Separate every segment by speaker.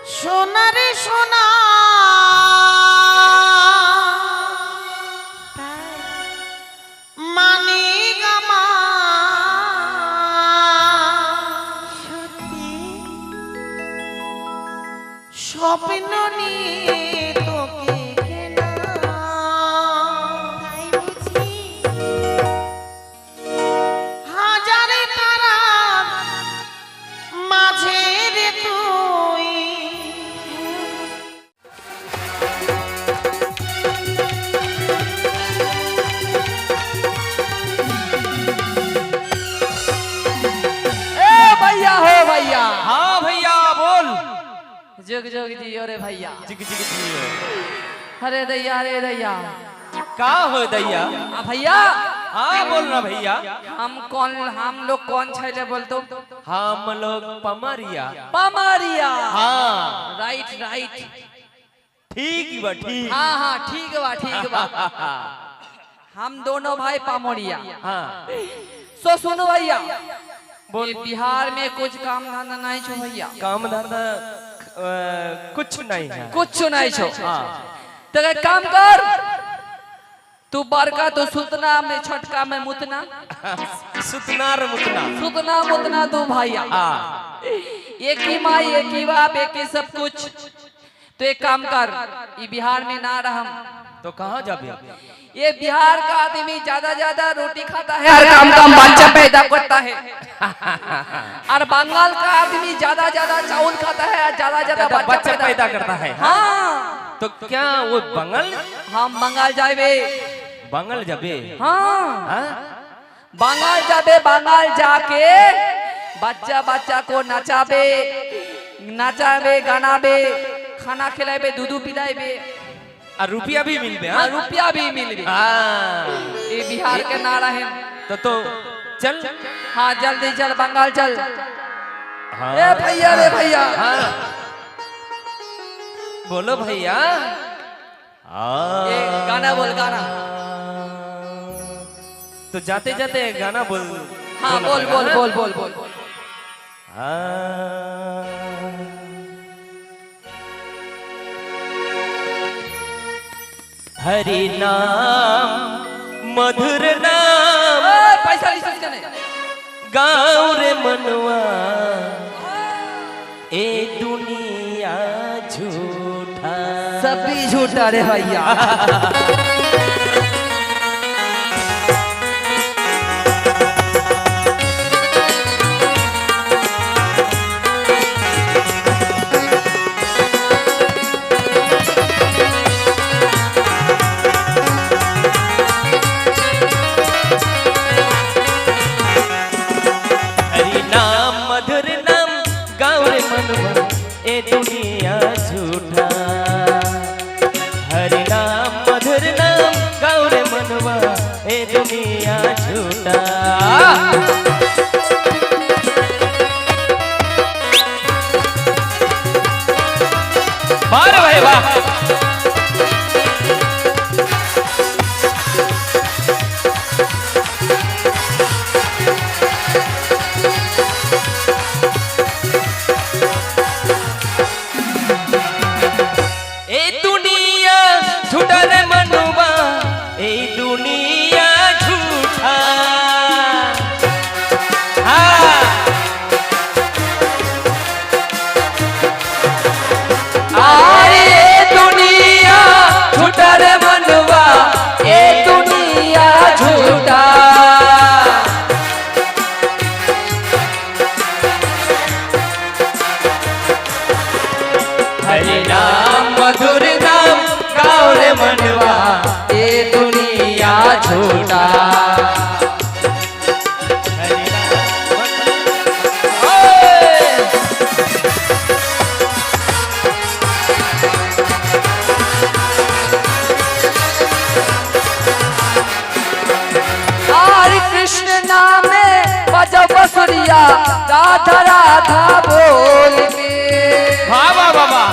Speaker 1: সোনারে সোনা মানিক আমার স্বপ্ন নিয়ে তোকে কেনা হাজারে তারার মাঝে রে তুই
Speaker 2: भैया हो भैया।
Speaker 3: हाँ भैया बोल।
Speaker 2: जुग जुग जियो रे भैया।
Speaker 3: जिग जिग जियो।
Speaker 2: अरे दैया
Speaker 3: का हो दैया?
Speaker 2: भैया
Speaker 3: हाँ बोल ना भैया।
Speaker 2: हम लोग कौन छैले बोलतो?
Speaker 3: हम लोग पमरिया।
Speaker 2: पमरिया।
Speaker 3: हाँ
Speaker 2: राइट
Speaker 3: ठीक बा ठीक।
Speaker 2: हाँ ठीक बा हम दोनों भाई पामोरिया।
Speaker 3: हाँ
Speaker 2: सो सुनो भैया, ये बिहार में कुछ काम धंधा नहीं छो भैया।
Speaker 3: काम धंधा कुछ नहीं है।
Speaker 2: कुछ नहीं छो।
Speaker 3: हाँ
Speaker 2: तो एक काम कर, तू बड़का तो सुतना में छोटका में मुतना।
Speaker 3: सुतना रे मुतना।
Speaker 2: सुतना मुतना तू भैया।
Speaker 3: हाँ
Speaker 2: एक ही माँ एक ही बाप एक ही सब कुछ। तो एक काम कर, ये बिहार में ना रहम
Speaker 3: तो कहाँ जाबे?
Speaker 2: ये बिहार का आदमी ज्यादा रोटी खाता है और काम बच्चा पैदा करता है। और बंगाल का आदमी ज्यादा चावल खाता है और ज्यादा
Speaker 3: बच्चा पैदा करता है।
Speaker 2: हाँ
Speaker 3: तो क्या वो बंगाल?
Speaker 2: हम बंगाल जाबे।
Speaker 3: बंगाल जाबे?
Speaker 2: हाँ
Speaker 3: हाँ
Speaker 2: बंगाल जाबे। बंगाल जाके बच्चा को नचाबे गानाबे, खाना खिलाबे, दूध पिलाबे
Speaker 3: और रुपया भी मिलबे।
Speaker 2: हाँ रुपया भी मिलबे।
Speaker 3: हाँ
Speaker 2: ये बिहार के नारा है।
Speaker 3: तो चल।
Speaker 2: हाँ जल्दी चल बंगाल चल।
Speaker 3: हाँ
Speaker 2: रे भैया
Speaker 3: हाँ बोलो भैया।
Speaker 2: ये गाना बोल गाना।
Speaker 3: तो जाते जाते गाना बोल।
Speaker 2: हाँ बोल।
Speaker 3: हरि नाम मधुर नाम
Speaker 2: पैसा रिसर्च करने
Speaker 3: गाँव रे मनवा ए दुनिया झूठा।
Speaker 2: सभी झूठा रे भैया।
Speaker 3: ए दुनिया झूठा। हरि नाम मधुर नाम गाँव रे मनवा ए दुनिया झूठा। वाह भाई वाह।
Speaker 2: बसुरिया राधा बोल के।
Speaker 3: बाबा बाबा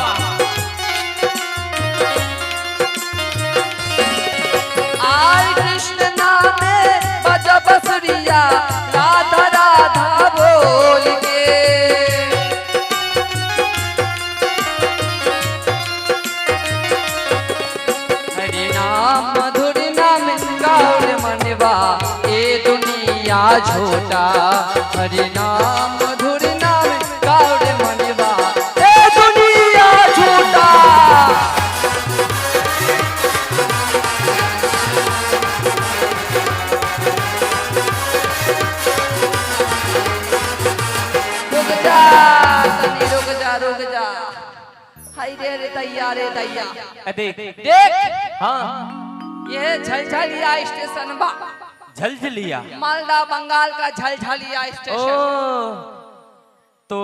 Speaker 2: आय कृष्ण नामे बजा बसुरिया राधा बोल के। झूठा हरि नाम मधुर नाम गाउरे मनवा ए दुनिया झूठा रुक जा तनी रुक जा हाय रे दैया
Speaker 3: देख
Speaker 2: देख
Speaker 3: हाँ
Speaker 2: ये झलझलिया स्टेशन बा
Speaker 3: झलझलिया
Speaker 2: मालदा बंगाल का झलझलिया
Speaker 3: ओ
Speaker 2: स्टेशन
Speaker 3: तो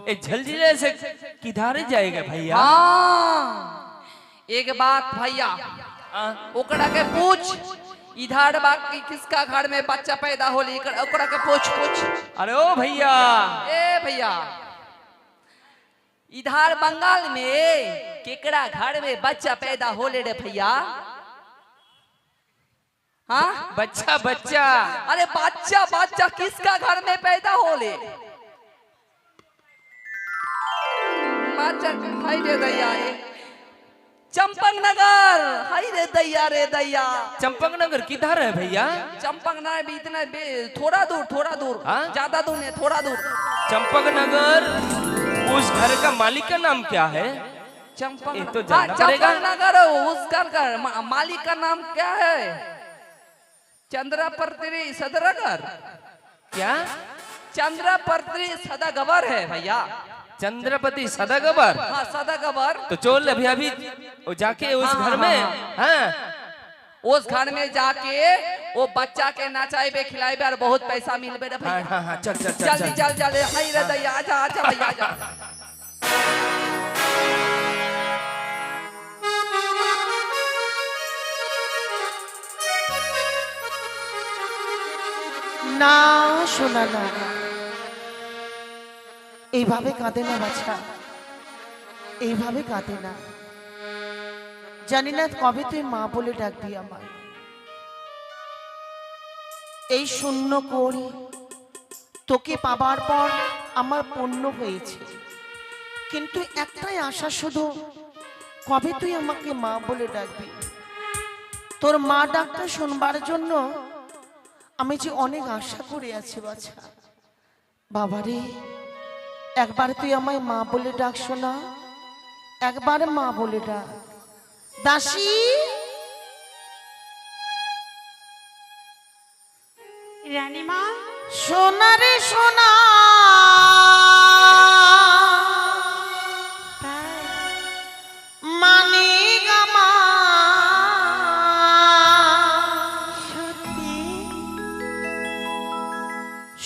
Speaker 3: ये झलझलिया से किधर जाएगा भैया
Speaker 2: हाँ एक बात भैया ओकरा के पूछ इधर बाकी किसका घर में बच्चा पैदा होली ओकरा के पूछ
Speaker 3: अरे ओ भैया
Speaker 2: ए भैया इधर बंगाल में केकरा घर में बच्चा पैदा होले रे भैया हाँ
Speaker 3: बच्चा बच्चा
Speaker 2: अरे बच्चा किसका घर में पैदा होले हाय रे दैया चंपक नगर हाय रे दैया
Speaker 3: चंपक नगर किधर है भैया
Speaker 2: चंपक नगर भी इतना थोड़ा दूर
Speaker 3: हाँ?
Speaker 2: ज्यादा दूर नहीं थोड़ा दूर
Speaker 3: चंपक नगर उस घर का मालिक का नाम क्या है
Speaker 2: चंपक
Speaker 3: ये तो जानना
Speaker 2: चंपक
Speaker 3: पड़ेगा।
Speaker 2: नगर उसका मालिक का नाम क्या है चंद्रपर्त्री सदरगर
Speaker 3: क्या
Speaker 2: चंद्रपर्त्री सदागवर है भैया
Speaker 3: चंद्रपति सदागबर
Speaker 2: हाँ सदागवर
Speaker 3: तो चल अभी वो जाके उस घर में हाँ
Speaker 2: उस घर में जाके वो बच्चा के नचाइबे खिलाइबे और बहुत पैसा मिलबे रे भैया
Speaker 3: हाँ चल
Speaker 2: चल हाय रे दैया आजा भैया आजा
Speaker 1: না শোনা না এইভাবে কাঁদে না বাছা এইভাবে কাঁদে না জানি না কবে তুই মা বলে ডাকবি আমার এই শূন্য কোল তোকে পাবার পর আমার পূর্ণ হয়েছে কিন্তু একটাই আশা শুধু কবে তুই আমাকে মা বলে ডাকবি তোর মা ডাকটা শুনবার জন্য আমি যে অনেক আশা করে আছি বাছা বাবারে একবার তুই আমায় মা বলে ডাক শোনা একবার মা বলে ডাক দাসী
Speaker 4: রানীমা
Speaker 1: সোনা রে সোনা মানে গামা
Speaker 4: সত্যি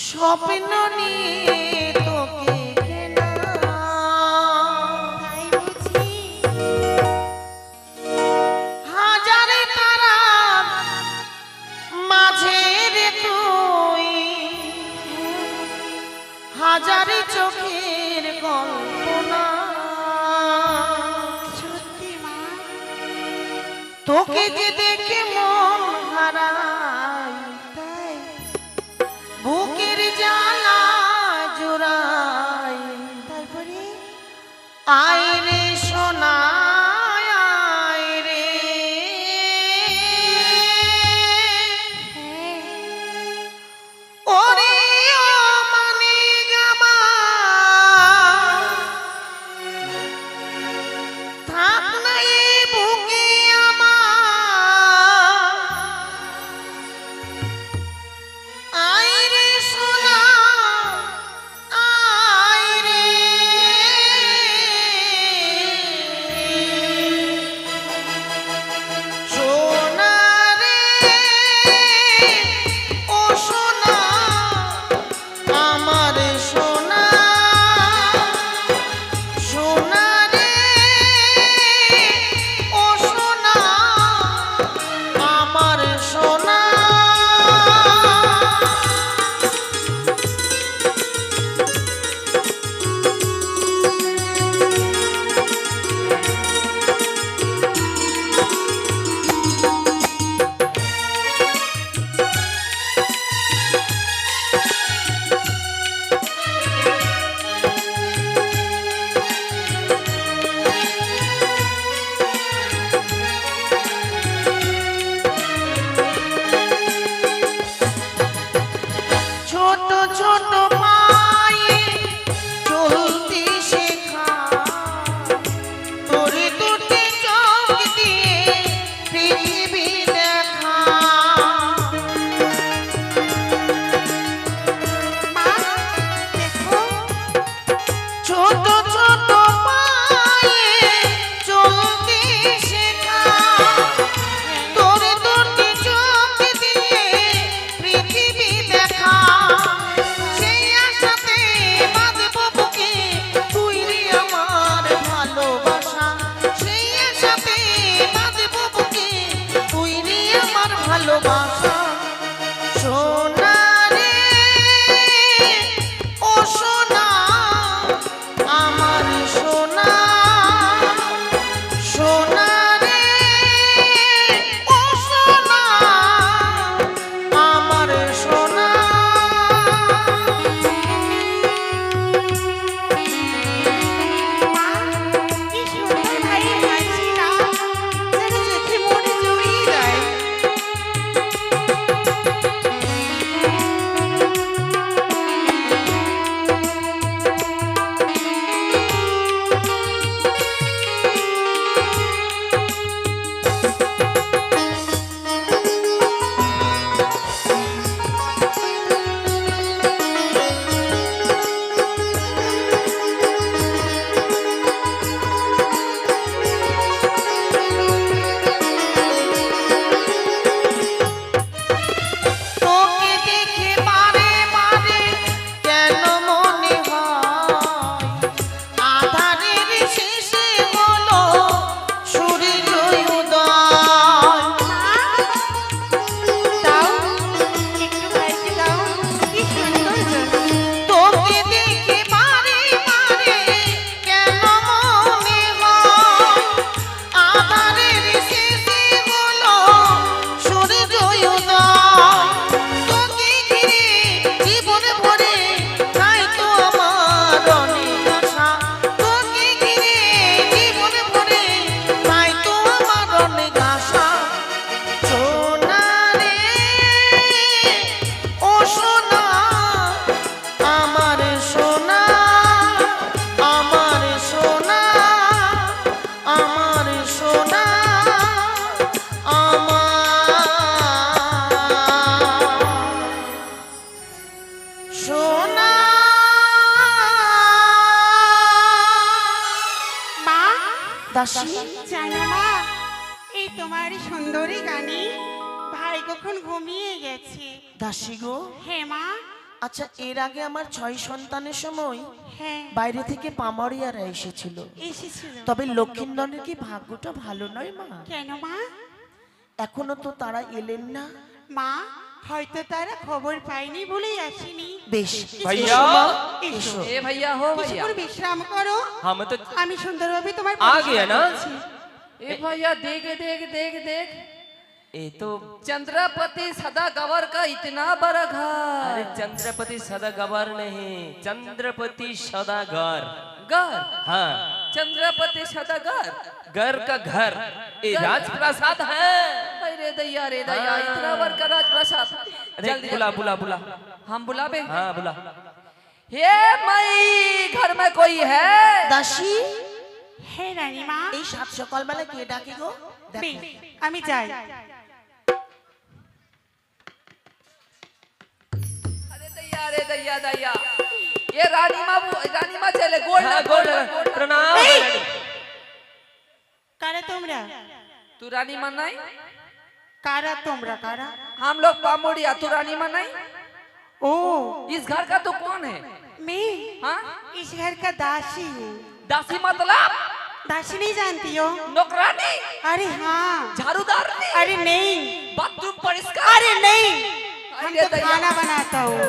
Speaker 1: স্বপ্ন নিয়ে তোকে কেনা
Speaker 4: তাই বুঝি
Speaker 1: হাজারে তারা মাঝে রে তুই হাজারে চোখের কল্পনা
Speaker 4: সত্যি মা
Speaker 1: তোকে যে দেখে মন হারায়
Speaker 4: তাই
Speaker 1: বুকের জ্বালা জোড়ায়
Speaker 4: তারপরে
Speaker 1: আয় রে সোনা আয় রে
Speaker 4: হ্যাঁ
Speaker 1: ওরে ও মানে গামা থাক না এই বুকে আমার আয় রে সোনা আয় রে সোনা রে ও সোনা আমার সোনা সোনা রে ও সোনা আমার সোনা দাসী
Speaker 4: জানো মা, এই তোমার সুন্দরী গানে ভাই কখন ঘুমিয়ে গেছে।
Speaker 1: দাসী গো,
Speaker 4: হ্যাঁ মা।
Speaker 1: আচ্ছা এর আগে আমার 6 সন্তানের সময়
Speaker 4: হ্যাঁ
Speaker 1: বাইরে থেকে পামারিয়ারা এসেছিল,
Speaker 4: এসেছিল।
Speaker 1: তবে লক্ষিন্দরের কি ভাগ্যটা ভালো নয় মা?
Speaker 4: কেন মা?
Speaker 1: এখনো তো তারা এলেন না।
Speaker 4: মা হয়তো তারা খবর পায়নি বলেই আসেনি।
Speaker 1: বেশ
Speaker 3: ভাইয়া।
Speaker 1: এসো মা,
Speaker 4: এসো।
Speaker 1: এসো।
Speaker 2: ए भैया हो भैया
Speaker 4: কিছুক্ষণ বিশ্রাম করো,
Speaker 3: हम तो
Speaker 4: আমি সুন্দরভাবে তোমার
Speaker 3: आ गया ना?
Speaker 4: পরিষেবা করছি।
Speaker 2: ए भैया देख देख देख देख
Speaker 3: ये तो
Speaker 2: चंद्रपति सदा गवर का इतना बड़ा
Speaker 3: अरे
Speaker 2: घर
Speaker 3: चंद्रपति सदागवर नहीं, चंद्रपति सदागर।
Speaker 2: घर
Speaker 3: हाँ,
Speaker 2: चंद्रपति सदागर
Speaker 3: घर का घर ये राजप्रासाद है।
Speaker 2: अरे दैया रे दैया इतना बड़ा राजप्रसाद
Speaker 3: अरे
Speaker 2: जल्दी
Speaker 3: बुला
Speaker 2: जल्दी।
Speaker 3: बुला बुला।
Speaker 2: हम बुलावे
Speaker 3: हाँ बुला।
Speaker 2: हे मई घर में कोई है
Speaker 1: দাসী
Speaker 4: হ্যাঁ রানীমা।
Speaker 1: এই সাত সকালবেলা কে ডাকে গো? দেখো।
Speaker 4: বেশ, আমি যাই।
Speaker 2: अरे दैया दैया ये रानी माँ चले गोल्ड
Speaker 3: हाँ,
Speaker 2: गोल्ड
Speaker 3: गोल्ड प्रणाम।
Speaker 4: এই! कारा তোমরা?
Speaker 2: तू रानी माँ नहीं
Speaker 4: कारा তোমরা कारा?
Speaker 2: हम लोग पामोड़िया तू रानी माँ नहीं
Speaker 4: ओ
Speaker 2: इस घर का तो कौन है
Speaker 4: मैं
Speaker 2: हाँ
Speaker 4: इस घर का दासी हूँ।
Speaker 2: दासी मतलब
Speaker 4: दासी नहीं जानती हो?
Speaker 2: नौकरानी
Speaker 4: अरे हाँ।
Speaker 2: झाड़ूदार
Speaker 4: अरे नहीं,
Speaker 2: बाथरूम परिष्कार
Speaker 4: अरे नहीं, हम
Speaker 2: अरे
Speaker 4: तो
Speaker 2: दैया।
Speaker 4: खाना बनाता हूँ।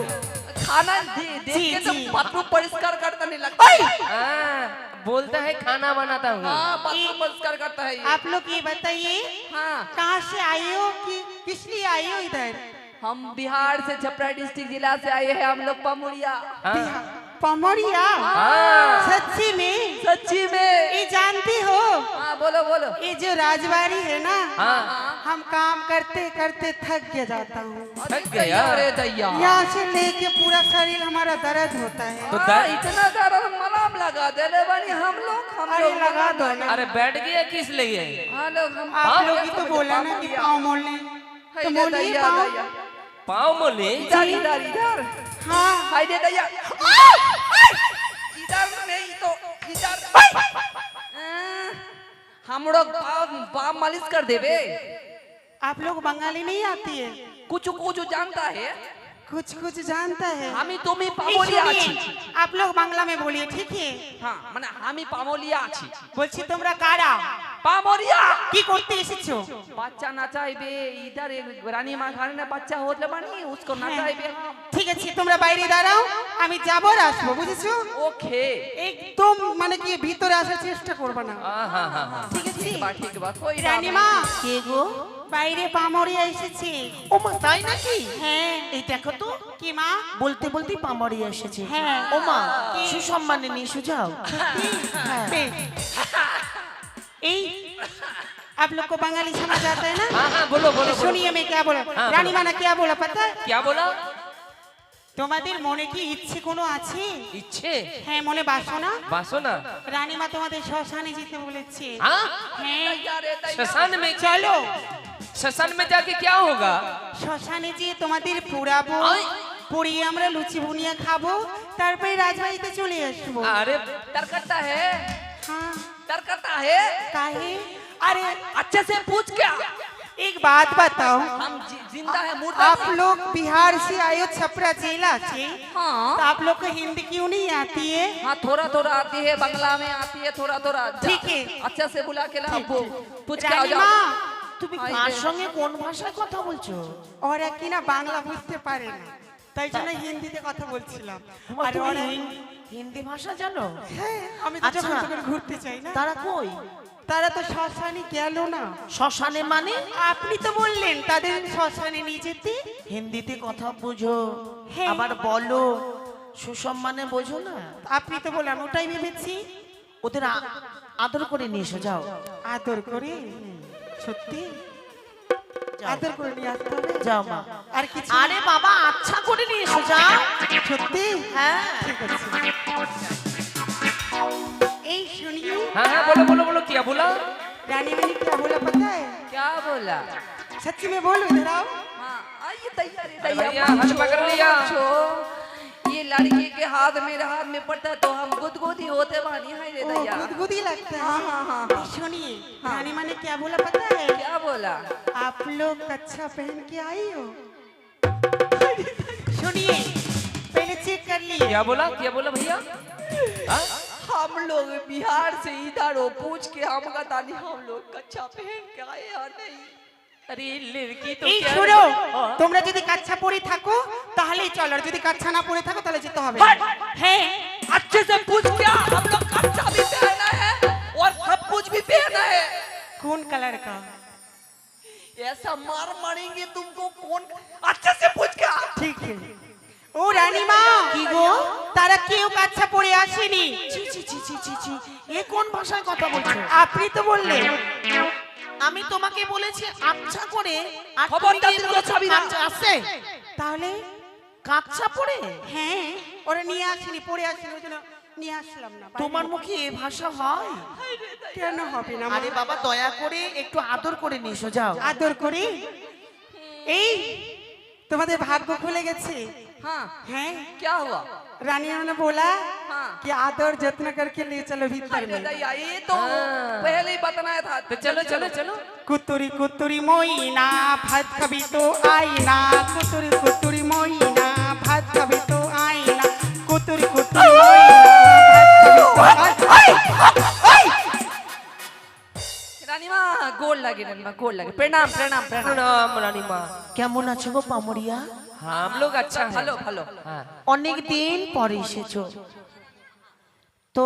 Speaker 2: खाना देख
Speaker 4: जी,
Speaker 2: के तो
Speaker 4: जी।
Speaker 2: बाथरूम परिष्कार करता नहीं लगता
Speaker 3: हाँ, बोलता है खाना बनाता हूँ।
Speaker 2: हाँ बाथरूम परिष्कार करता है ये
Speaker 4: आप लोग ये बताइए
Speaker 2: हाँ
Speaker 4: कहाँ से आए हो कि किस लिए आए हो इधर?
Speaker 2: हम बिहार से छपरा डिस्ट्रिक्ट जिला से आए हैं हम लोग पामुड़िया
Speaker 3: हाँ,
Speaker 4: पमोरिया?
Speaker 3: हाँ।
Speaker 4: सच्ची में?
Speaker 2: सच्ची में
Speaker 4: ये जानती हो,
Speaker 2: हाँ बोलो बोलो
Speaker 4: ये जो राजबाड़ी है ना,
Speaker 3: हाँ।
Speaker 4: हम काम करते करते थक के जाता हूँ।
Speaker 3: थक गया।
Speaker 2: अरे दैया
Speaker 4: यहाँ से लेके पूरा शरीर हमारा दर्द होता है।
Speaker 3: तो
Speaker 2: हाँ, इतना ज्यादा मलाम लगा दे ले बनी हम
Speaker 4: अरे
Speaker 2: लोग
Speaker 4: लगा दो ना।
Speaker 3: अरे बैठ गया किस लिए?
Speaker 2: हाँ लोग हम
Speaker 4: आप लोग ही तो बोला ना कि पाँव मोड़ने, तो बोलिए पाँव।
Speaker 3: पाँव मोले।
Speaker 2: इधर इधर इधर
Speaker 4: हाँ
Speaker 2: हाय दे दैया इधर नहीं तो इधर हम लोग पाँव मालिश कर देवे
Speaker 4: आप लोग बंगाली नहीं आती है?
Speaker 2: कुछ कुछ जानता है
Speaker 4: कुछ कुछ जानता है?
Speaker 2: আমি তুমি
Speaker 4: এই
Speaker 2: পামোলিয়া আছি
Speaker 4: सुनिए, आप लोग बांग्ला में बोलिए ठीक है?
Speaker 2: হ্যাঁ মানে আমি পামোলিয়া আছি
Speaker 4: বলছি তোমরা কারা,
Speaker 2: পামোলিয়া
Speaker 4: কি করতে এসেছো?
Speaker 2: বাচ্চা নাচাইবে इधर एक रानी माँ घर में बच्चा होले बानी उसको नचाइबे हम
Speaker 4: ঠিক আছে তোমরা বাইরে দাঁড়াও, আমি যাবো আর আসবো, বুঝেছো?
Speaker 2: ओके
Speaker 4: একদম মানে কি ভিতরে আসার চেষ্টা করবে না,
Speaker 3: हाँ हाँ हाँ हाँ।
Speaker 4: ঠিক আছে?
Speaker 2: ठीक बा कोई
Speaker 4: রানীমা
Speaker 1: কে গো?
Speaker 4: বাইরে পামরিয়া এসেছে।
Speaker 1: ও মা তাই নাকি?
Speaker 4: হ্যাঁ।
Speaker 1: এই দেখো তো
Speaker 4: কি মা?
Speaker 1: বলতে বলতেই পামারিয়া এসেছে।
Speaker 4: হ্যাঁ।
Speaker 1: ও মা সুসম্মানে নিয়ে এসো যাও। হ্যাঁ।
Speaker 4: বেশ। এই आप लोग को बंगाली समझ आता है ना?
Speaker 3: हाँ हाँ बोलो बोलो बोलो।
Speaker 4: सुनिए मैं क्या बोला,
Speaker 3: हाँ,
Speaker 4: রানী
Speaker 3: बोलो।
Speaker 4: মানা क्या बोला पता है?
Speaker 3: क्या बोला?
Speaker 4: তোমাদের মনে কি ইচ্ছে কোনো আছে?
Speaker 3: इच्छे
Speaker 4: হ্যাঁ মনে বাসনা?
Speaker 3: बासो ना।
Speaker 4: রানীমা তোমাদের শ্মশানে যেতে বলেছে।
Speaker 3: हाँ,
Speaker 4: হ্যাঁ
Speaker 3: श्मशान में
Speaker 4: চলো,
Speaker 3: श्मशान में जाके क्या होगा?
Speaker 4: শ্মশানে যেয়ে তোমাদের পুরাবো,
Speaker 3: আয়।
Speaker 4: পুড়িয়ে আমরা লুচি বুনিয়া খাবো, তারপরে রাজবাড়িতে চলে আসবো।
Speaker 3: अरे
Speaker 2: डर करता है
Speaker 4: हाँ
Speaker 2: डर करता है
Speaker 4: काहे? अरे
Speaker 2: अच्छे से पूछ क्या
Speaker 4: एक बात बताओ,
Speaker 2: हम जिंदा है मुर्दा
Speaker 4: आप लोग बिहार से आए हो छपरा जिला से,
Speaker 2: हाँ
Speaker 4: तो आप लोग को हिंदी क्यों नहीं आती है?
Speaker 2: हाँ थोड़ा थोड़ा आती है बंगला में आती है थोड़ा थोड़ा
Speaker 4: ठीक है।
Speaker 2: अच्छा से बुला के ला पूछ के आ
Speaker 4: রানী
Speaker 2: जाओ
Speaker 4: মা,
Speaker 1: তুমি
Speaker 2: আই
Speaker 1: কার
Speaker 2: রে।
Speaker 1: সঙ্গে কোন ভাষায় কথা বলছো?
Speaker 4: ওরা কিনা বাংলা বুঝতে পারে না, তাই জন্য হিন্দিতে কথা বলছিলাম।
Speaker 1: তোমার
Speaker 4: আর
Speaker 1: তুমি
Speaker 4: ওরা
Speaker 1: হিন্দি ভাষা জানো?
Speaker 4: হ্যাঁ, আমি তো
Speaker 1: আচ্ছা।
Speaker 4: যখন তখন ঘুরতে চাই না।
Speaker 1: তারা কই?
Speaker 4: তারা তো শ্মশানে গেল না।
Speaker 1: শ্মশানে মানে?
Speaker 4: আপনি তো বললেন তাদের শ্মশানে নিয়ে যেতে।
Speaker 1: হিন্দিতে কথা বুঝো,
Speaker 4: হ্যাঁ।
Speaker 1: আবার বলো, সুসম্মানে বোঝো না।
Speaker 4: আপনি তো বললাম ওটাই ভেবেছি।
Speaker 1: ওদের আদর করে নিয়ে এসো যাও।
Speaker 4: আদর করে? সত্যি
Speaker 1: যাও।
Speaker 4: আদর করে নিয়ে আসতে হবে?
Speaker 1: যাও মা।
Speaker 4: আর কিছু?
Speaker 1: আরে বাবা আচ্ছা করে নিয়ে এসো যাও।
Speaker 4: সত্যি?
Speaker 1: হ্যাঁ।
Speaker 4: ঠিক আছে। এই শুনিए,
Speaker 3: हाँ हाँ बोलो बोलो बोलो क्या बोला?
Speaker 4: रानी मैंने क्या बोला पता है?
Speaker 2: क्या बोला
Speaker 4: सच्ची में बोलो, इधर आओ।
Speaker 2: हाँ आइए तैयारी
Speaker 3: भैया, हाथ पकड़ लिया।
Speaker 2: ये लड़की के हाथ मेरे हाथ में पड़ता है तो हम गुदगुदी होते बानी है रे
Speaker 4: ओ,
Speaker 2: दैया।
Speaker 4: गुदगुदी लगता है।
Speaker 2: हाँ, हाँ, हाँ, हाँ।
Speaker 4: सुनिए,
Speaker 2: हाँ।
Speaker 4: रानी माँ ने क्या बोला पता है?
Speaker 2: क्या बोला?
Speaker 4: आप लोग कच्छा पहन के आई हो? सुनिए, पहले चेक कर लिए।
Speaker 3: क्या बोला भैया? हाँ?
Speaker 2: हम लोग बिहार से इधर हो, पूछ के हम बतानी हम लोग कच्छा पहन के आए या नहीं।
Speaker 3: अरे लड़की तो
Speaker 4: এই
Speaker 3: क्या
Speaker 4: শুনো,
Speaker 3: हाँ।
Speaker 4: তোমরা যদি কাচ্চা পরে থাকো তাহলেই চলো, আর যদি কাচ্চা না পরে থাকো তাহলে যেতে হবে। হ্যাঁ,
Speaker 2: अच्छे से पूछ क्या हम लोग कच्छा भी पहना है और सब कुछ भी पहना है।
Speaker 4: কোন কালার का?
Speaker 2: ऐसा मार मारेंगे तुमको कौन, अच्छे से पूछ क्या।
Speaker 4: ঠিক है। ও রানীমা,
Speaker 1: কি গো?
Speaker 4: তারা কেউ কাচ্চা পরে আসেনি।
Speaker 1: ছি ছি ছি ছি ছি ছি, এ কোন ভাষায় কথা বলছো?
Speaker 4: আপনি তো বললেন।
Speaker 1: আমি তোমাকে বলেছি আচ্ছা করে, আর
Speaker 2: খবরদার
Speaker 1: তুমি
Speaker 2: দিকে
Speaker 1: বলেছো
Speaker 2: ছবি না।
Speaker 1: কাচ্চা আছে,
Speaker 4: তাহলে
Speaker 1: কাচ্চা পড়ে?
Speaker 4: হ্যাঁ, ওরা নিয়ে আসেনি, পরে আসেনি, ওই জন্য নিয়ে আসলাম না।
Speaker 1: তোমার মুখে এ ভাষা হয়?
Speaker 4: কেন হবে না?
Speaker 1: আরে বাবা দয়া করে একটু আদর করে নিয়ে যাও।
Speaker 4: আদর করি। এই তোমাদের ভাগ্য খুলে গেছে।
Speaker 2: हाँ
Speaker 4: হ্যাঁ,
Speaker 2: क्या हुआ?
Speaker 4: रानी ने बोला
Speaker 2: हाँ।
Speaker 4: कि आदर जत्न करके ले चलो भीतर
Speaker 2: अरे
Speaker 4: में।
Speaker 2: दैया, ये तो पहले ही बताया था।
Speaker 3: तो चलो चलो चलो।
Speaker 4: कुतुरी कुतुरी मोइना भात कभी तो आईना, कुतुरी कुतुरी मोइना भात कभी तो आईना, कुतुरी कुतुरी मोइना भात कभी तो आईना।
Speaker 2: रानी माँ गोल लगे, रानी माँ गोल लगे, प्रणाम प्रणाम प्रणाम।
Speaker 3: प्रणाम रानी माँ।
Speaker 1: কেমন আছো গো পামরিয়া?
Speaker 3: हम लोग अच्छा है।
Speaker 2: ভালো ভালো।
Speaker 3: हाँ।
Speaker 1: অনেক দিন পরে এসেছো তো,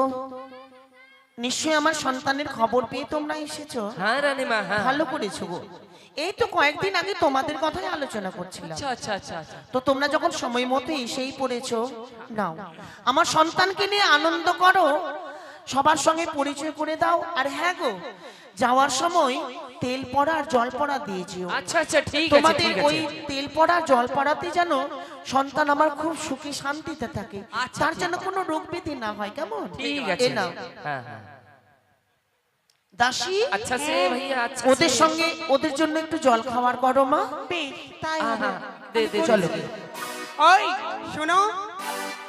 Speaker 1: নিশ্চয়ই আমার সন্তানের খবর পেয়ে তোমরা এসেছো।
Speaker 3: हाँ रानी माँ हाँ।
Speaker 1: ভালো করেছো গো। এই তো কয়েকদিন আগে তোমাদের কথাই আলোচনা করছিলাম।
Speaker 3: अच्छा अच्छा अच्छा अच्छा।
Speaker 1: তো তোমরা যখন সময় মতো এসেই পড়েছো, নাও আমার সন্তানকে নিয়ে আনন্দ করো, সবার সঙ্গে পরিচয় করে দাও। আর হ্যাঁ গো, যাওয়ার সময় তেল পড়া আর জল পড়া দিয়েছিও।
Speaker 3: अच्छा अच्छा ठीक है
Speaker 1: তোমাদের
Speaker 3: ठीक
Speaker 1: ওই
Speaker 3: है।
Speaker 1: তেল পড়া জল পড়াতে যেন সন্তান আমার খুব সুখী শান্তিতে থাকে, তার যেন কোনো রোগ ব্যাধি না হয়। কেমন?
Speaker 3: ठीक
Speaker 1: এ
Speaker 3: है।
Speaker 1: নাও
Speaker 3: हाँ हाँ।
Speaker 1: দাসী,
Speaker 3: अच्छा से भैया अच्छा
Speaker 1: ওদের
Speaker 3: से।
Speaker 1: সঙ্গে ওদের জন্য একটু জল খাওয়ার করো মা।
Speaker 4: বেশ, তাই
Speaker 3: हाँ
Speaker 4: হবে।
Speaker 3: हाँ दे दे
Speaker 1: চলো।
Speaker 3: दे।
Speaker 4: ওই শোনো,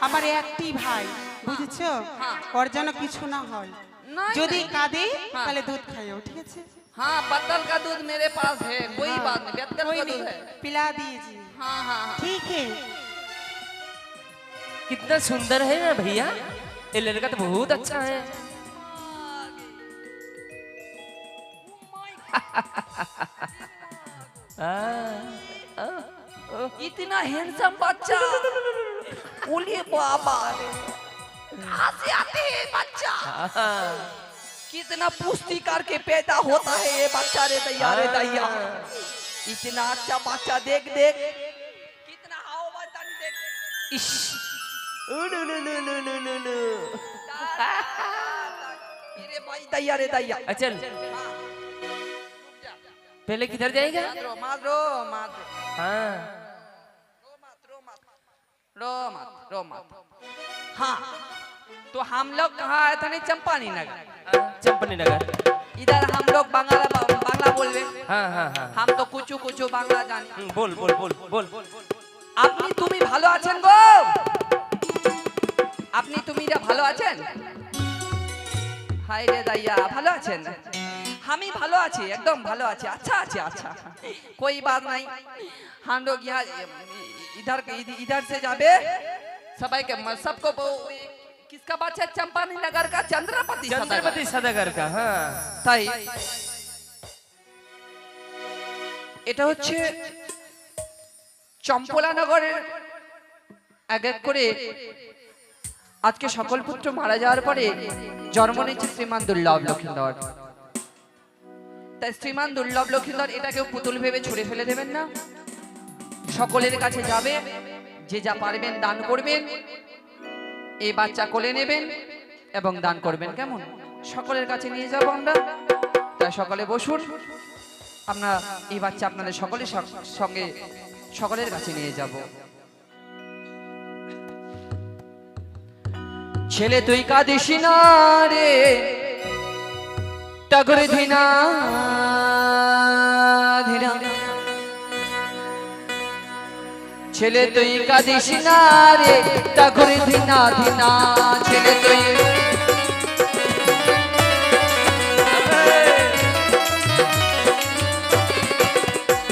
Speaker 4: আমার একটি ভাই, বুঝেছো?
Speaker 2: হ্যাঁ।
Speaker 4: ওর যেন কিছু না হয়।
Speaker 2: नहीं,
Speaker 4: যদি
Speaker 2: नहीं।
Speaker 4: কাঁদে
Speaker 2: हाँ।
Speaker 4: তাহলে দুধ খাইও, ঠিক আছে?
Speaker 2: हाँ बत्तल का दूध मेरे पास है, कोई बात नहीं, बत्तल
Speaker 4: कोई
Speaker 2: का
Speaker 4: नहीं,
Speaker 2: दूध है।
Speaker 4: पिला दीजिए।
Speaker 2: हाँ हाँ हाँ।
Speaker 4: ठीक है।
Speaker 3: कितना सुंदर है ना भैया, ये लड़का तो बहुत अच्छा है।
Speaker 2: इतना हैंडसम बच्चा, बोलिए बाबा कहाँ से आते हैं बच्चा, कितना पुष्टि करके पैदा होता है ये बच्चा रे दैया रे दैया। इतना अच्छा बच्चा देख देख, कितना हाव बच्चा देख।
Speaker 3: इश no no no no no no no.
Speaker 2: अरे भाई दैया रे दैया।
Speaker 3: चल पहले किधर जाएगा?
Speaker 2: माद्रो माद्रो माद्रो,
Speaker 3: हाँ
Speaker 2: रो मत। हाँ तो हम लोग कहाँ आए थे? नहीं, चंपानी नगर।
Speaker 3: चंपनी नगर।
Speaker 2: इधर हम लोग बांग्ला बोल रहे,
Speaker 3: हाँ हाँ हाँ।
Speaker 2: हम तो कुछ कुछ बांग्ला जानी।
Speaker 3: बोल बोल बोल बोल।
Speaker 2: আপনি তুমি ভালো আছেন গো? আপনি তুমিরা ভালো আছেন? হাই রে দাইয়া, ভালো আছেন? আমি ভালো আছি, একদম ভালো আছি। अच्छा আছে अच्छा, कोई बात नहीं। हम लोग यहाँ इधर से जाबे सबाई के सबको किसका बच्चा? चंपानी नगर का चंद्रपति
Speaker 3: चंद्रपति सदागर का। हाँ
Speaker 2: তাই এটা হচ্ছে চম্পলা নগরের এক এক করে আজকে সকল পুত্র মারা যাওয়ার পরে জন্ম নিয়েছে শ্রীমান দুর্লভ লক্ষিন্দর। তাই শ্রীমান দুর্লভ লক্ষিন্দর এটাকেও পুতুল ভেবে ছুড়ে ফেলে দেবেন না, সকলের কাছে যাবে, যে যা পারবেন দান করবেন, এই বাচ্চা কোলে নেবেন এবং দান করবেন। কেমন? সকলের কাছে নিয়ে যাব আমরা, তাই সকলে বসুন। আমরা এই বাচ্চা আপনাদের সকলের সঙ্গে সকলের কাছে নিয়ে যাব। ছেলে তুই কাঁদিস না রে টগরে ধিনা ধীরা, ছেলে তুই কাঁদিস না রে ঠাকুর ধিনা ধিনা ছেলে তুই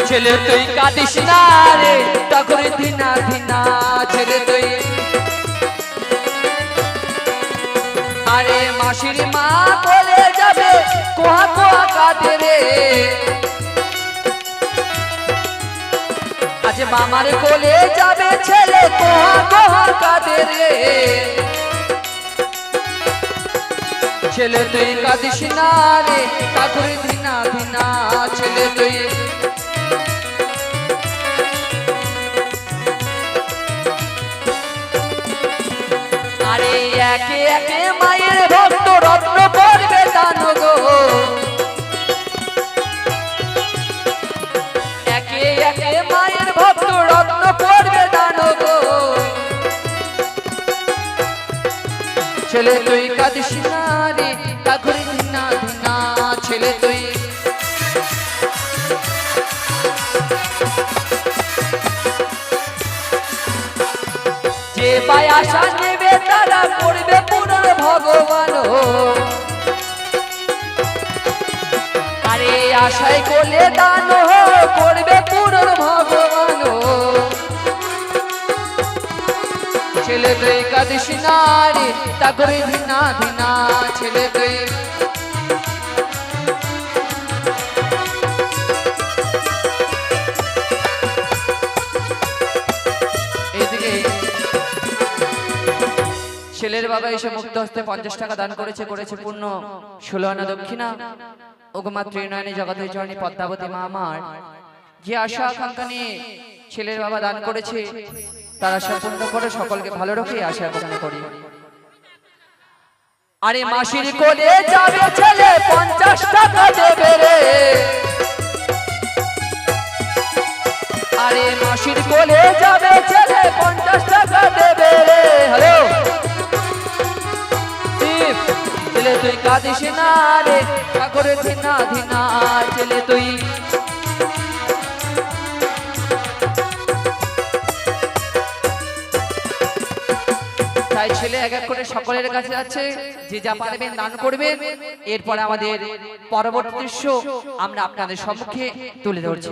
Speaker 2: ছেলে তুই কাঁদিস না রে ঠাকুর ধিনা ধিনা ছেলে তুই আরে মাসির মা বলে যাবে কোহা কোহা কাঁদে রে আজ মামার কোলে যাবে ছেলে কোহা কোহা কাঁদে রে ছেলে তুই কাঁদিস না রে ঠাকুর ধিনা ধিনা ছেলে তুই আরে একে একে মায়ের ভক্ত রত্ন করবে দান গো একে একে মায়ের ভক্ত রত্ন করবে দান গো ছেলে তুই কাঁদিস না রে ঠাকুর ধিনা ধিনা ছেলে তুই যে পায় আশা নেবে তারা করবে পুনর ভগবান আরে আশায় করলে দান করবে পুনর ভগবান ছেলে তুই কাঁদিস না রে ঠাকুর ধিনা ধিনা ছেলে তুই ছেলের বাবা এসে মুক্ত হস্তে 50 টাকা দান করেছে পূর্ণ 16 আনা দক্ষিণা ওগমা ত্রিনয়নী জগতের জননী পদ্মাবতী মা আমার যে আশা আকাঙ্ক্ষা নিয়ে ছেলের বাবা দান করেছে তারা সম্পূর্ণ করে সকলকে ভালো রেখে আশা কামনা করি আরে মাসির কোলে যাবে ছেলে 50 টাকা দেবে রে আরে মাসির কোলে যাবে ছেলে 50 টাকা দেবে রে হ্যালো ছেলে তুই কাঁদিস না রে ঠাকুর ধিনা ধিনা ছেলে তুই তাই ছেলে এক এক করে সকলের কাছে যাচ্ছে যে যা পারবেন দান করবেন এরপরে আমাদের পরবর্তী দৃশ্য আমরা আপনাদের সম্মুখে তুলে ধরছি।